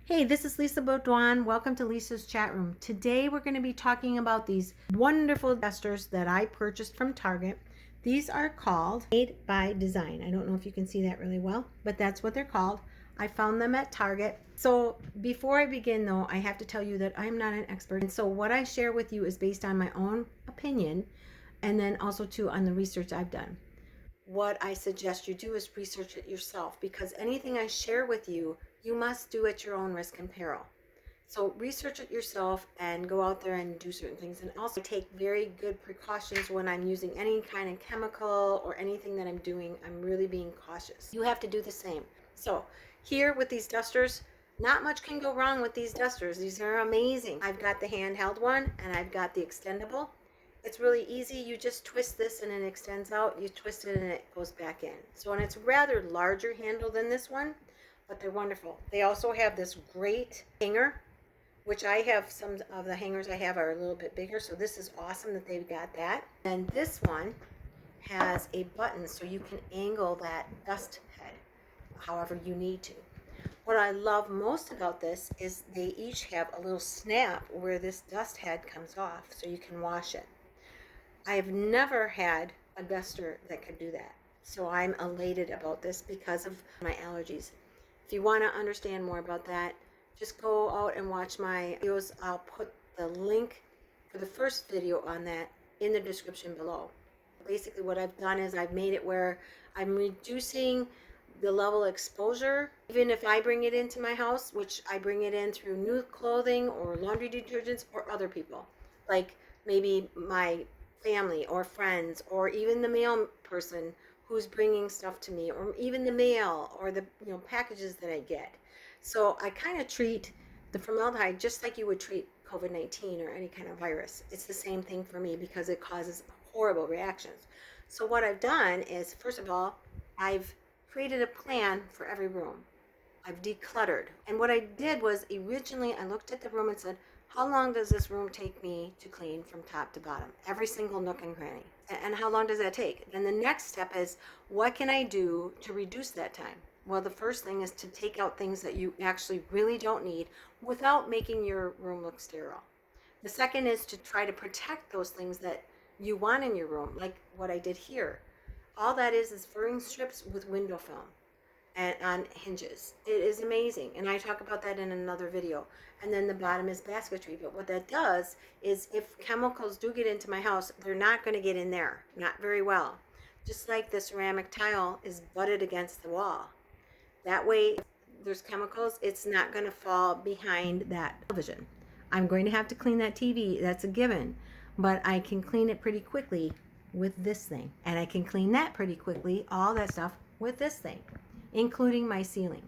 Hey, this is Lisa Baudouin. Welcome to Lisa's chat room. Today we're going to be talking about these wonderful dusters that I purchased from Target. These are called Made by Design. I don't know if you can see that really well, but that's what they're called. I found them at Target. So before I begin though, I have to tell you that I'm not an expert. And so what I share with you is based on my own opinion and then also too on the research I've done. What I suggest you do is research it yourself, because anything I share with you, you must do at your own risk and peril. So research it yourself and go out there and do certain things. And also take very good precautions when I'm using any kind of chemical or anything that I'm doing. I'm really being cautious. You have to do the same. So here with these dusters, not much can go wrong with these dusters. These are amazing. I've got the handheld one and I've got the extendable. It's really easy. You just twist this and it extends out. You twist it and it goes back in. So, and it's rather larger handle than this one, but they're wonderful. They also have this great hanger, which I have. Some of the hangers I have are a little bit bigger. So this is awesome that they've got that. And this one has a button so you can angle that dust head however you need to. What I love most about this is they each have a little snap where this dust head comes off so you can wash it. I have never had a duster that could do that. So I'm elated about this because of my allergies. If you want to understand more about that, just go out and watch my videos. I'll put the link for the first video on that in the description below. Basically what I've done is I've made it where I'm reducing the level of exposure. Even if I bring it into my house, which I bring it in through new clothing or laundry detergents or other people, like maybe my family or friends or even the mail person who's bringing stuff to me, or even the mail or the packages that I get. So I kind of treat the formaldehyde just like you would treat COVID-19 or any kind of virus. It's the same thing for me because it causes horrible reactions. So what I've done is, first of all, I've created a plan for every room. I've decluttered. And what I did was, originally I looked at the room and said, how long does this room take me to clean from top to bottom? Every single nook and cranny. And how long does that take? Then the next step is, what can I do to reduce that time? Well, the first thing is to take out things that you actually really don't need without making your room look sterile. The second is to try to protect those things that you want in your room, like what I did here. All that is furring strips with window film and on hinges. It is amazing, and I talk about that in another video. And then the bottom is basketry. But what that does is, if chemicals do get into my house, they're not going to get in there, not very well. Just like the ceramic tile is butted against the wall. That way, if there's chemicals, it's not going to fall behind that television. I'm going to have to clean that TV, that's a given, but I can clean it pretty quickly with this thing, and I can clean that pretty quickly, all that stuff, with this thing, including my ceiling.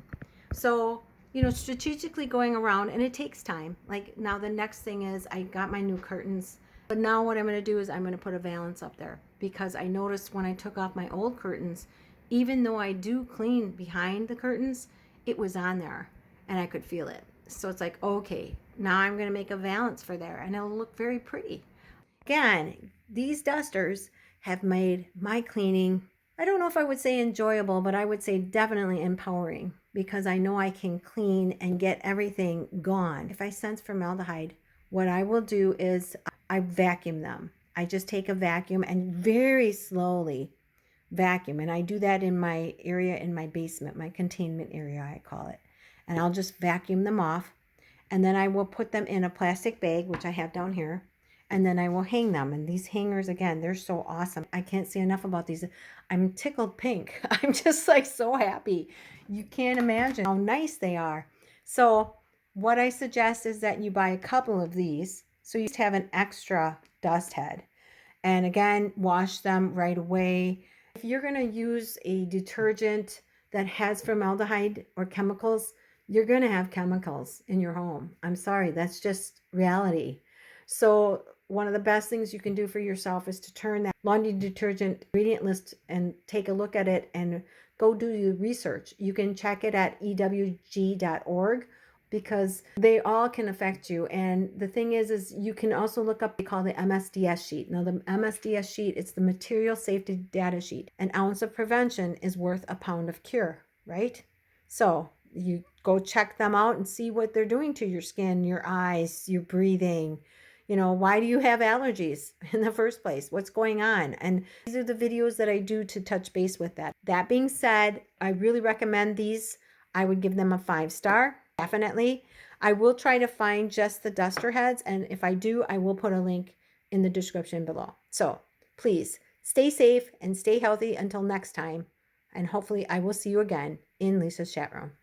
So, strategically going around, and it takes time. Like now the next thing is, I got my new curtains, but now what I'm going to do is I'm going to put a valance up there, because I noticed when I took off my old curtains, even though I do clean behind the curtains, it was on there and I could feel it. So it's like, okay, now I'm going to make a valance for there and it'll look very pretty. Again, these dusters have made my cleaning, I don't know if I would say enjoyable, but I would say definitely empowering, because I know I can clean and get everything gone. If I sense formaldehyde, what I will do is I vacuum them. I just take a vacuum and very slowly vacuum. And I do that in my area in my basement, my containment area, I call it. And I'll just vacuum them off. And then I will put them in a plastic bag, which I have down here. And then I will hang them. And these hangers, again, they're so awesome. I can't say enough about these. I'm tickled pink. I'm just like so happy. You can't imagine how nice they are. So what I suggest is that you buy a couple of these, so you have an extra dust head. And again, wash them right away. If you're going to use a detergent that has formaldehyde or chemicals, you're going to have chemicals in your home. I'm sorry, that's just reality. So one of the best things you can do for yourself is to turn that laundry detergent ingredient list and take a look at it and go do your research. You can check it at ewg.org, because they all can affect you. And the thing is you can also look up, they call the MSDS sheet. Now the MSDS sheet, it's the material safety data sheet. An ounce of prevention is worth a pound of cure, right? So you go check them out and see what they're doing to your skin, your eyes, your breathing. You know, why do you have allergies in the first place? What's going on? And these are the videos that I do to touch base with that. That being said, I really recommend these. I would give them a 5-star, definitely. I will try to find just the duster heads, and if I do, I will put a link in the description below. So please stay safe and stay healthy until next time, and hopefully I will see you again in Lisa's chat room.